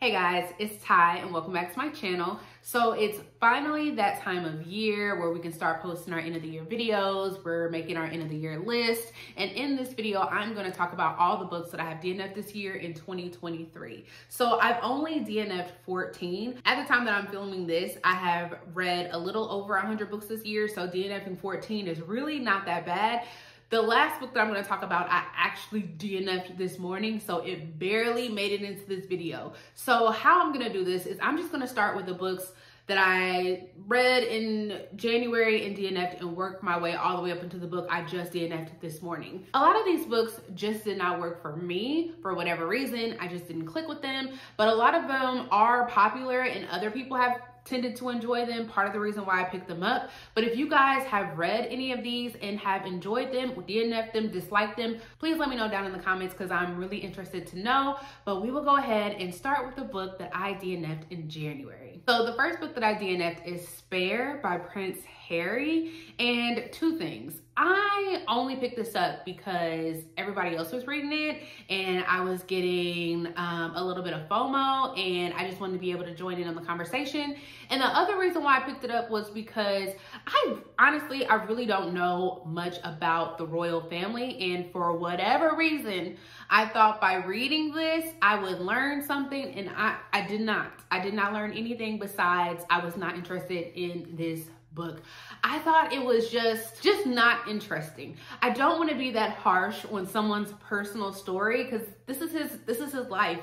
Hey guys, it's Ty and welcome back to my channel. So it's finally that time of year where we can start posting our end of the year videos. We're making our end of the year list. And in this video, I'm going to talk about all the books that I have DNF'd this year in 2023. So I've only DNF'd 14. At the time that I'm filming this, I have read a little over 100 books this year. So DNFing 14 is really not that bad. The last book that I'm going to talk about, I actually DNF'd this morning, so it barely made it into this video. So how I'm going to do this is I'm just going to start with the books that I read in January and DNF'd and work my way all the way up into the book I just DNF'd this morning. A lot of these books just did not work for me for whatever reason. I just didn't click with them, but a lot of them are popular and other people have tended to enjoy them, part of the reason why I picked them up. But if you guys have read any of these and have enjoyed them, DNF'd them, disliked them, please let me know down in the comments because I'm really interested to know. But we will go ahead and start with the book that I DNF'd in January. So the first book that I DNF'd is Spare by Prince Harry. And two things. I only picked this up because everybody else was reading it and I was getting a little bit of FOMO and I just wanted to be able to join in on the conversation. And the other reason why I picked it up was because I really don't know much about the royal family, and for whatever reason, I thought by reading this, I would learn something, and I did not. I did not learn anything besides I was not interested in this book. I thought it was just not interesting. I don't want to be that harsh on someone's personal story because this is his life,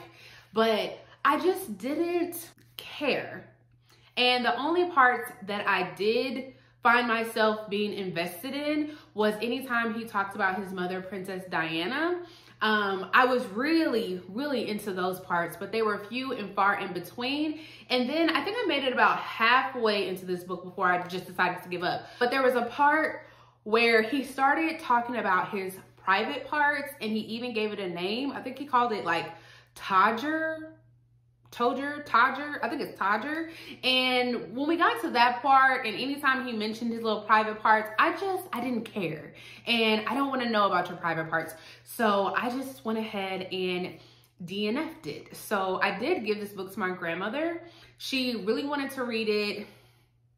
but I just didn't care. And the only parts that I did find myself being invested in was anytime he talked about his mother, Princess Diana. I was really into those parts, but they were few and far in between. And then I think I made it about halfway into this book before I just decided to give up. But there was a part where he started talking about his private parts and he even gave it a name. I think he called it like Todger. I think it's Todger. And when we got to that part and anytime he mentioned his little private parts, I didn't care. And I don't want to know about your private parts. So I just went ahead and DNF'd it. So I did give this book to my grandmother. She really wanted to read it.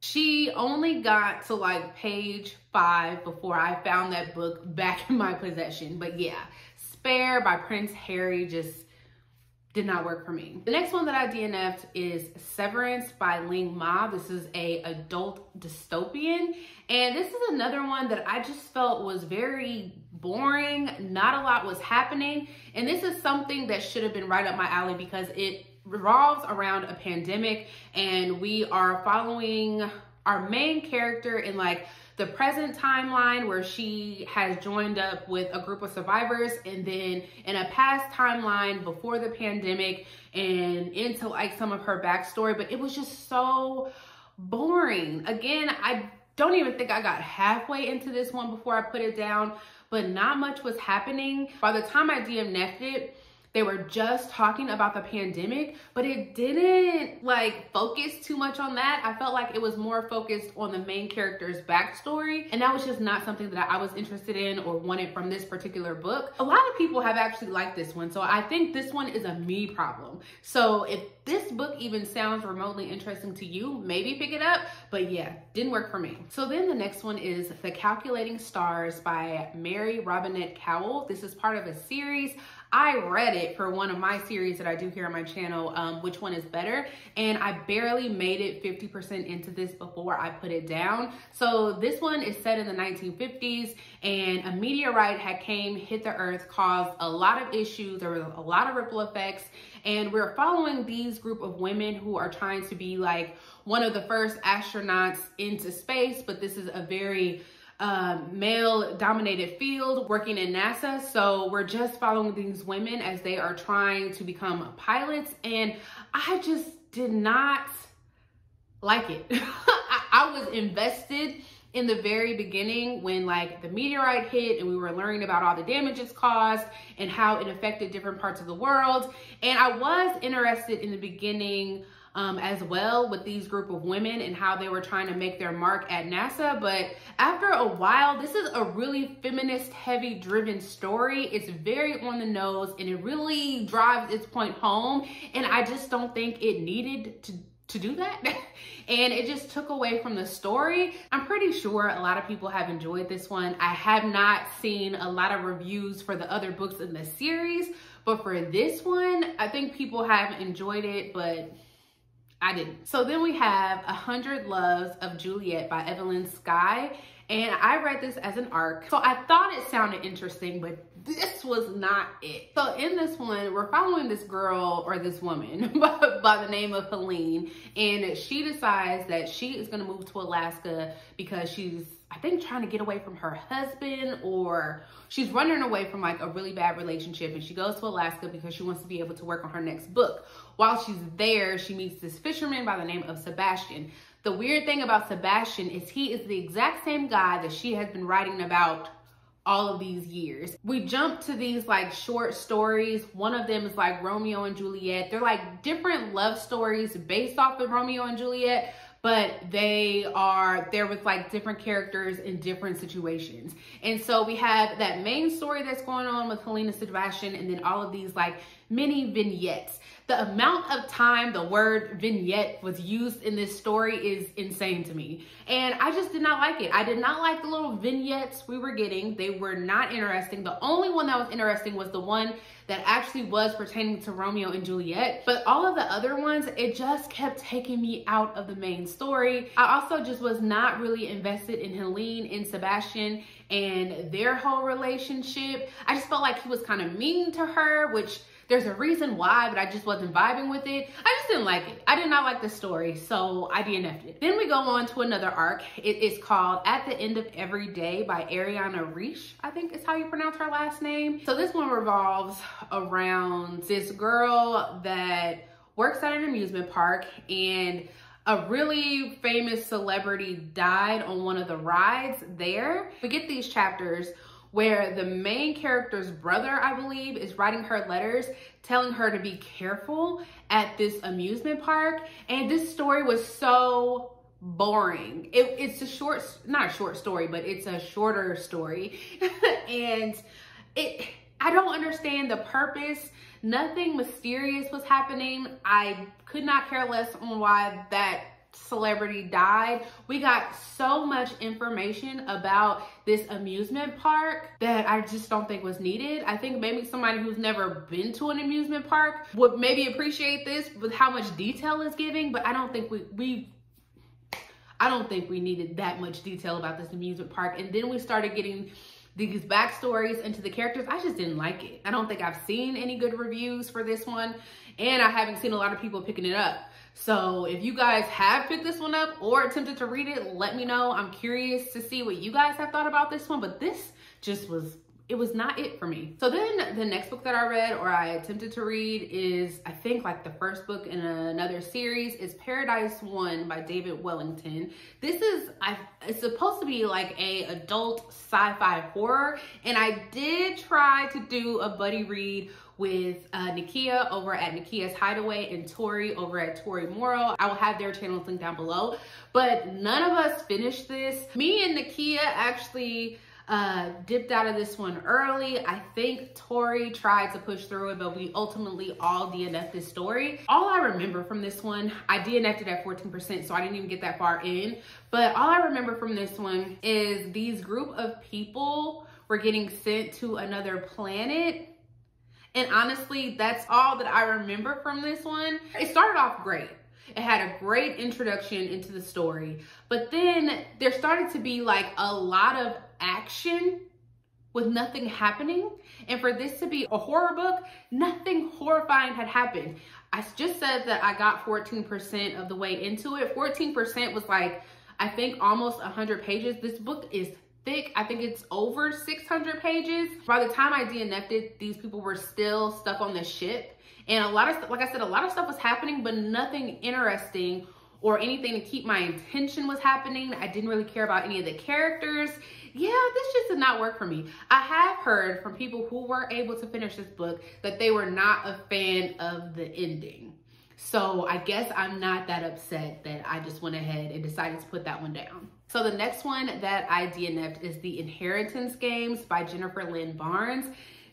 She only got to like page 5 before I found that book back in my possession. But yeah, Spare by Prince Harry just did not work for me. The next one that I DNF'd is Severance by Ling Ma. This is a adult dystopian. And this is another one that I just felt was very boring. Not a lot was happening. And this is something that should have been right up my alley because it revolves around a pandemic and we are following our main character in like the present timeline where she has joined up with a group of survivors, and then in a past timeline before the pandemic and into like some of her backstory, but it was just so boring. Again, I don't even think I got halfway into this one before I put it down, but not much was happening. By the time I DNF'd it, they were just talking about the pandemic, but it didn't like focus too much on that. I felt like it was more focused on the main character's backstory. And that was just not something that I was interested in or wanted from this particular book. A lot of people have actually liked this one. So I think this one is a me problem. So if this book even sounds remotely interesting to you, maybe pick it up. But yeah, didn't work for me. So then the next one is The Calculating Stars by Mary Robinette Kowal. This is part of a series. I read it for one of my series that I do here on my channel, Which One is Better? And I barely made it 50% into this before I put it down. So this one is set in the 1950s and a meteorite had hit the earth, caused a lot of issues. There were a lot of ripple effects. And we're following these group of women who are trying to be like one of the first astronauts into space, but this is a very male dominated field working in NASA. So we're just following these women as they are trying to become pilots. And I just did not like it. I was invested in the very beginning when like the meteorite hit and we were learning about all the damages caused and how it affected different parts of the world. And I was interested in the beginning as well with these group of women and how they were trying to make their mark at NASA. But after a while, this is a really feminist heavy driven story. It's very on the nose and it really drives its point home. And I just don't think it needed to do that. And it just took away from the story. I'm pretty sure a lot of people have enjoyed this one. I have not seen a lot of reviews for the other books in the series, but for this one, I think people have enjoyed it, but I didn't. So then we have 100 Loves of Juliet by Evelyn Skye. And I read this as an arc. So I thought it sounded interesting, but this was not it. So in this one, we're following this girl or this woman by the name of Helene. And she decides that she is gonna move to Alaska because she's, I think, trying to get away from her husband, or she's running away from like a really bad relationship. And she goes to Alaska because she wants to be able to work on her next book. While she's there, she meets this fisherman by the name of Sebastian. The weird thing about Sebastian is he is the exact same guy that she has been writing about all of these years. We jump to these like short stories. One of them is like Romeo and Juliet. They're like different love stories based off of Romeo and Juliet, but they're with like different characters in different situations. And so we have that main story that's going on with Helene and Sebastian, and then all of these like mini vignettes. The amount of time the word vignette was used in this story is insane to me. And I just did not like it. I did not like the little vignettes we were getting. They were not interesting. The only one that was interesting was the one that actually was pertaining to Romeo and Juliet. But all of the other ones, it just kept taking me out of the main story. I also just was not really invested in Helene and Sebastian and their whole relationship. I just felt like he was kind of mean to her, which there's a reason why, but I just wasn't vibing with it. I just didn't like it. I did not like the story, so I DNF'd it. Then we go on to another arc. It is called At the End of Every Day by Ariana Rouge, I think is how you pronounce her last name. So this one revolves around this girl that works at an amusement park, and a really famous celebrity died on one of the rides there. We get these chapters where the main character's brother, I believe, is writing her letters telling her to be careful at this amusement park. And this story was so boring. It's not a short story, but it's a shorter story. And I don't understand the purpose. Nothing mysterious was happening. I could not care less on why that celebrity died. We got so much information about this amusement park that I just don't think was needed. I think maybe somebody who's never been to an amusement park would maybe appreciate this with how much detail it's giving, but I don't think we needed that much detail about this amusement park. And then we started getting these backstories into the characters. I just didn't like it. I don't think I've seen any good reviews for this one, and I haven't seen a lot of people picking it up. So if you guys have picked this one up or attempted to read it, let me know. I'm curious to see what you guys have thought about this one, but this just was not it for me. So then the next book that I read or I attempted to read is, I think, like the first book in another series, is Paradise 1 by David Wellington. This is, it's supposed to be like a adult sci-fi horror, and I did try to do a buddy read with Nakia over at Nakia's Hideaway and Tori over at Tori Morrow. I will have their channels linked down below, but none of us finished this. Me and Nakia actually dipped out of this one early. I think Tori tried to push through it, but we ultimately all DNF'd this story. All I remember from this one, I DNF'd it at 14%, so I didn't even get that far in, but all I remember from this one is these group of people were getting sent to another planet. And honestly, that's all that I remember from this one. It started off great. It had a great introduction into the story, but then there started to be like a lot of action with nothing happening. And for this to be a horror book, nothing horrifying had happened. I just said that I got 14% of the way into it. 14% was like, I think almost 100 pages. This book is thick. I think it's over 600 pages. By the time I DNF'd it, these people were still stuck on the ship. And a lot of, like I said, a lot of stuff was happening, but nothing interesting or anything to keep my attention was happening. I didn't really care about any of the characters. Yeah, this just did not work for me. I have heard from people who were able to finish this book that they were not a fan of the ending. So I guess I'm not that upset that I just went ahead and decided to put that one down. So the next one that I DNF'd is The Inheritance Games by Jennifer Lynn Barnes.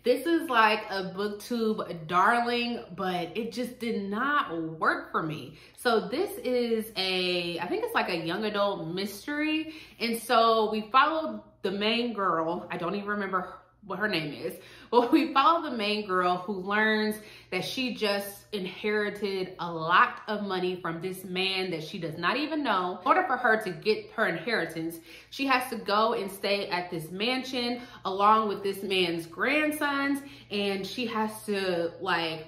This is like a booktube darling, but it just did not work for me. So this is I think it's like a young adult mystery. And so we followed the main girl. I don't even remember what her name is. Well, we follow the main girl who learns that she just inherited a lot of money from this man that she does not even know. In order for her to get her inheritance, she has to go and stay at this mansion along with this man's grandsons, and she has to like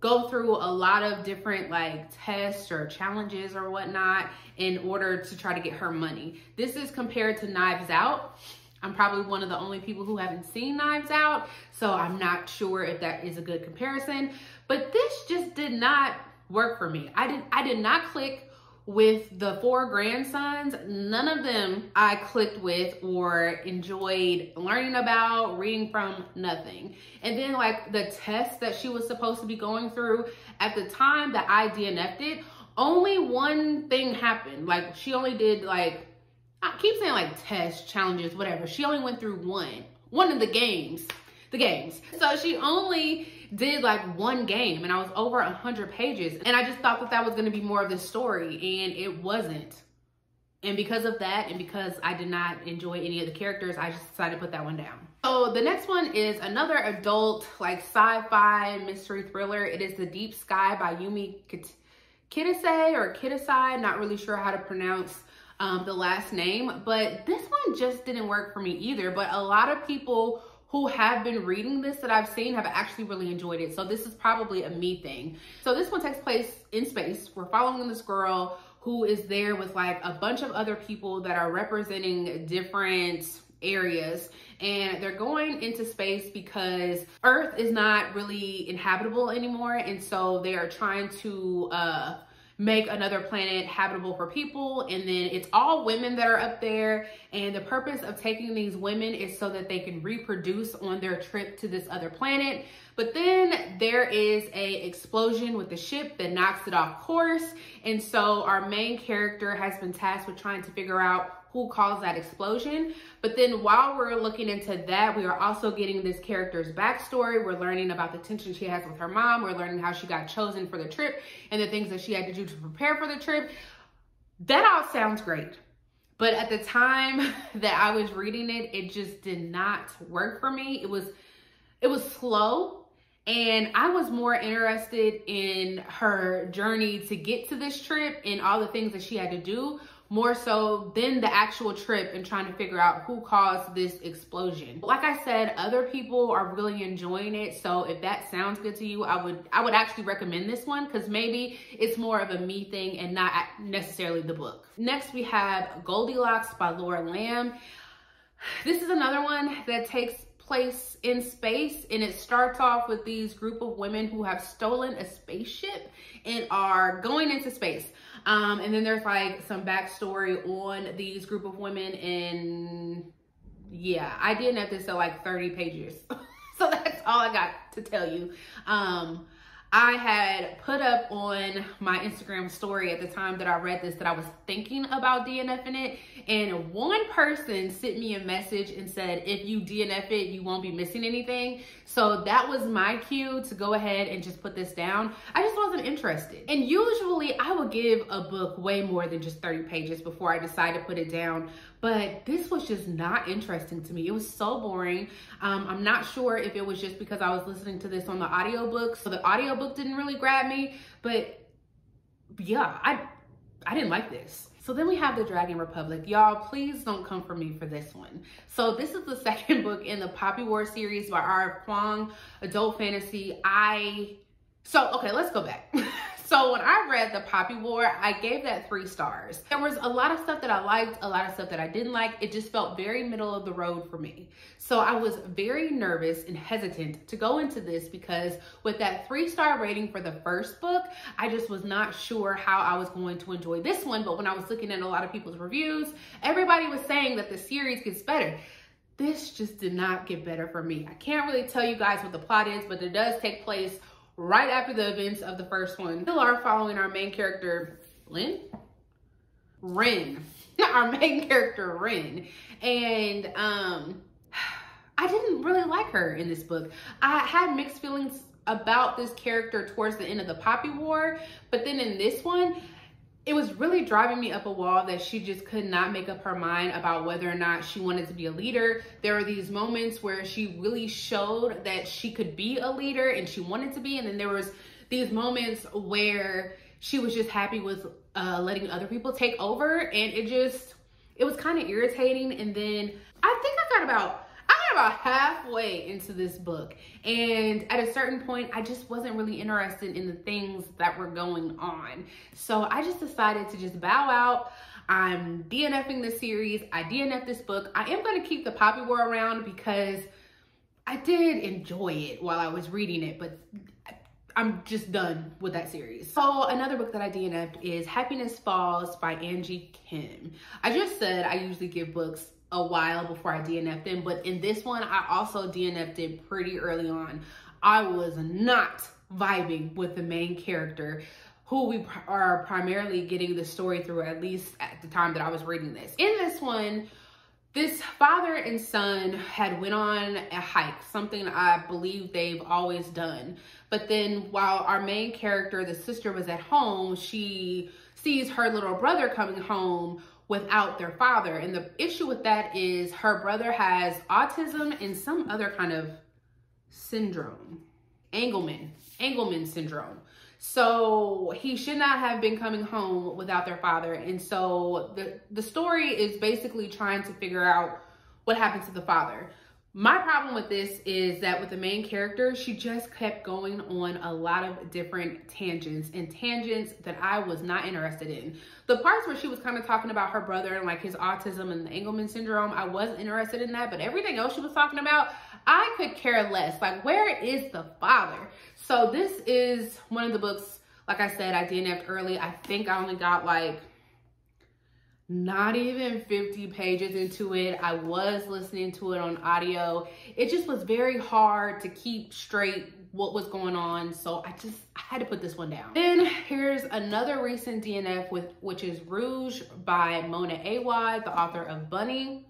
go through a lot of different like tests or challenges or whatnot in order to try to get her money. This is compared to Knives Out. I'm probably one of the only people who haven't seen Knives Out, so I'm not sure if that is a good comparison, but this just did not work for me. I did not click with the 4 grandsons. None of them I clicked with or enjoyed learning about, reading from, nothing. And then like the test that she was supposed to be going through, at the time that I DNF'd it, only one thing happened. Like she only did like, I keep saying like tests, challenges, whatever. She only went through one of the games. So she only did like one game, and I was over 100 pages. And I just thought that that was gonna be more of the story, and it wasn't. And because of that, and because I did not enjoy any of the characters, I just decided to put that one down. So the next one is another adult like sci-fi mystery thriller. It is The Deep Sky by Yumi Kitase, not really sure how to pronounce the last name, but this one just didn't work for me either. But a lot of people who have been reading this that I've seen have actually really enjoyed it. So this is probably a me thing. So this one takes place in space. We're following this girl who is there with like a bunch of other people that are representing different areas, and they're going into space because Earth is not really inhabitable anymore. And so they are trying to make another planet habitable for people. And then it's all women that are up there. And the purpose of taking these women is so that they can reproduce on their trip to this other planet. But then there is a explosion with the ship that knocks it off course. And so our main character has been tasked with trying to figure out who caused that explosion. But then while we're looking into that, we are also getting this character's backstory. We're learning about the tension she has with her mom. We're learning how she got chosen for the trip and the things that she had to do to prepare for the trip. That all sounds great. But at the time that I was reading it, it just did not work for me. It was slow. And I was more interested in her journey to get to this trip and all the things that she had to do, more so than the actual trip and trying to figure out who caused this explosion. Like I said, other people are really enjoying it. So if that sounds good to you, I would actually recommend this one, because maybe it's more of a me thing and not necessarily the book. Next, we have Goldilocks by Laura Lamb. This is another one that takes place in space, and it starts off with these group of women who have stolen a spaceship and are going into space. And then there's like some backstory on these group of women, and yeah, I DNF'd this at like 30 pages. So that's all I got to tell you. I had put up on my Instagram story at the time that I read this that I was thinking about DNFing it, and one person sent me a message and said, if you DNF it, you won't be missing anything. So that was my cue to go ahead and just put this down. I just wasn't interested. And usually I would give a book way more than just 30 pages before I decide to put it down. But this was just not interesting to me. It was so boring. I'm not sure if it was just because I was listening to this on the audiobook. So the audiobook didn't really grab me, but yeah, I didn't like this. So then we have The Dragon Republic. Y'all, please don't come for me for this one. So this is the second book in the Poppy War series by R.F. Kuang, adult fantasy. Okay, let's go back. So when I read The Poppy War, I gave that 3 stars. There was a lot of stuff that I liked, a lot of stuff that I didn't like. It just felt very middle of the road for me. So I was very nervous and hesitant to go into this, because with that 3-star rating for the first book, I just was not sure how I was going to enjoy this one. But when I was looking at a lot of people's reviews, everybody was saying that the series gets better. This just did not get better for me. I can't really tell you guys what the plot is, but it does take place right after the events of the first one. We still are following our main character, Ren. Our main character, Ren. And I didn't really like her in this book. I had mixed feelings about this character towards the end of the Poppy War, but then in this one, it was really driving me up a wall that she just could not make up her mind about whether or not she wanted to be a leader. There were these moments where she really showed that she could be a leader and she wanted to be, and then there was these moments where she was just happy with letting other people take over, and it was kind of irritating. And then I think I got about halfway into this book, and at a certain point I just wasn't really interested in the things that were going on, so I just decided to just bow out. I'm DNFing this series. I DNF'd this book. I am going to keep the Poppy War around because I did enjoy it while I was reading it, but I'm just done with that series. So another book that I DNF'd is Happiness Falls by Angie Kim. I just said I usually give books a while before I DNF'd them, but in this one, I also DNF'd it pretty early on. I was not vibing with the main character, who we are primarily getting the story through, at least at the time that I was reading this. In this one, this father and son had went on a hike, something I believe they've always done. But then while our main character, the sister, was at home, she sees her little brother coming home without their father. And the issue with that is her brother has autism and some other kind of syndrome, Engelman syndrome. So he should not have been coming home without their father. And so the story is basically trying to figure out what happened to the father. My problem with this is that with the main character, she just kept going on a lot of different tangents, and tangents that I was not interested in. The parts where she was kind of talking about her brother and like his autism and the Engelman syndrome, I wasn't interested in that, but everything else she was talking about, I could care less. Like, where is the father? So this is one of the books, like I said, I DNF'd early. I think I only got like not even 50 pages into it. I was listening to it on audio. It just was very hard to keep straight what was going on. So I had to put this one down. Then here's another recent DNF, which is Rouge by Mona Awad, the author of Bunny.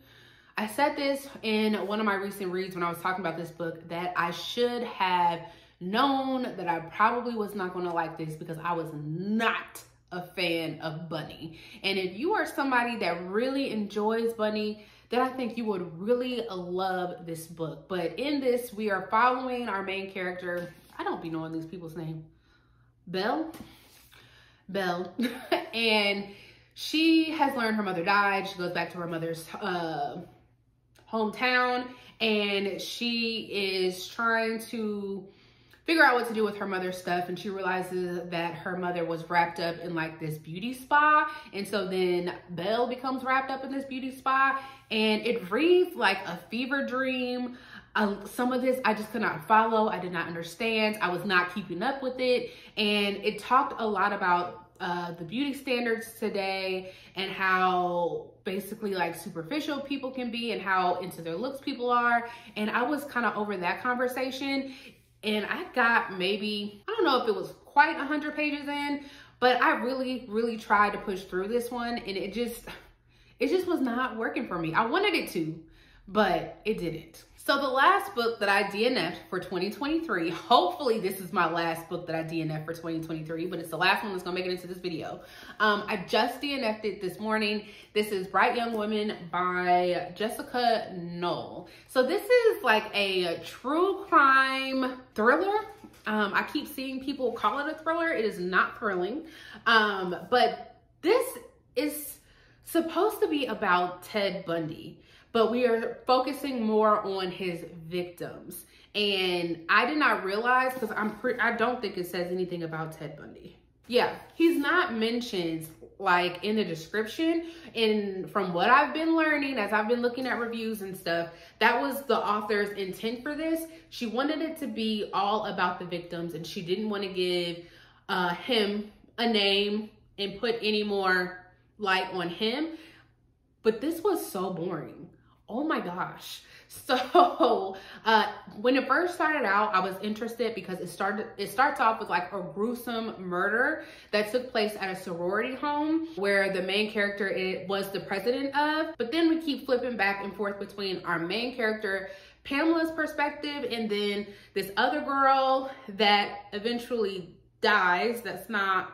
I said this in one of my recent reads when I was talking about this book, that I should have known that I probably was not going to like this because I was not a fan of Bunny. And if you are somebody that really enjoys Bunny, then I think you would really love this book. But in this, we are following our main character. I don't be knowing these people's name. Belle. And she has learned her mother died. She goes back to her mother's hometown, and she is trying to figure out what to do with her mother's stuff, and she realizes that her mother was wrapped up in like this beauty spa, and so then Belle becomes wrapped up in this beauty spa, and it reads like a fever dream. Some of this I just could not follow. I did not understand. I was not keeping up with it, and it talked a lot about the beauty standards today and how basically like superficial people can be and how into their looks people are, and I was kind of over that conversation. And I got maybe, I don't know if it was quite 100 pages in, but I really tried to push through this one, and it just was not working for me. I wanted it to, but it didn't. So the last book that I DNF'd for 2023, hopefully this is my last book that I DNF'd for 2023, but it's the last one that's gonna make it into this video. I just DNF'd it this morning. This is Bright Young Women by Jessica Knoll. So this is like a true crime thriller. I keep seeing people call it a thriller. It is not thrilling, but this is supposed to be about Ted Bundy, but we are focusing more on his victims. And I did not realize, because I don't think it says anything about Ted Bundy. Yeah, he's not mentioned like in the description. And from what I've been learning as I've been looking at reviews and stuff, that was the author's intent for this. She wanted it to be all about the victims, and she didn't want to give him a name and put any more light on him. But this was so boring. Oh my gosh. So when it first started out, I was interested because it starts off with like a gruesome murder that took place at a sorority home where the main character was the president of. But then we keep flipping back and forth between our main character, Pamela's perspective, and then this other girl that eventually dies. That's not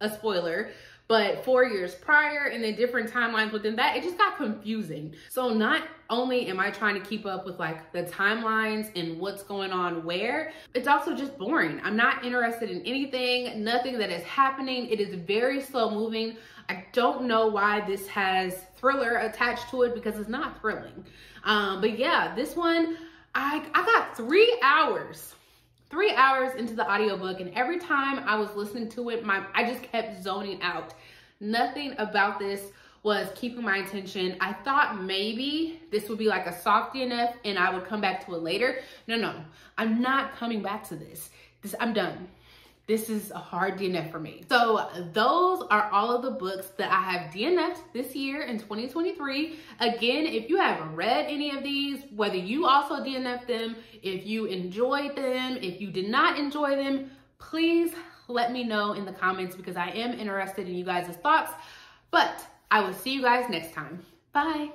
a spoiler, but 4 years prior, and then different timelines within that. It just got confusing. So not only am I trying to keep up with like the timelines and what's going on where, it's also just boring. I'm not interested in anything, nothing that is happening. It is very slow moving. I don't know why this has thriller attached to it because it's not thrilling. But yeah, this one, I got 3 hours. 3 hours into the audiobook, and every time I was listening to it, I just kept zoning out. Nothing about this was keeping my attention. I thought maybe this would be like a soft DNF and I would come back to it later. No, I'm not coming back to this. I'm done. This is a hard DNF for me. So those are all of the books that I have DNF'd this year in 2023. Again, if you haven't read any of these, whether you also DNF'd them, if you enjoyed them, if you did not enjoy them, please let me know in the comments because I am interested in you guys' thoughts. But I will see you guys next time. Bye.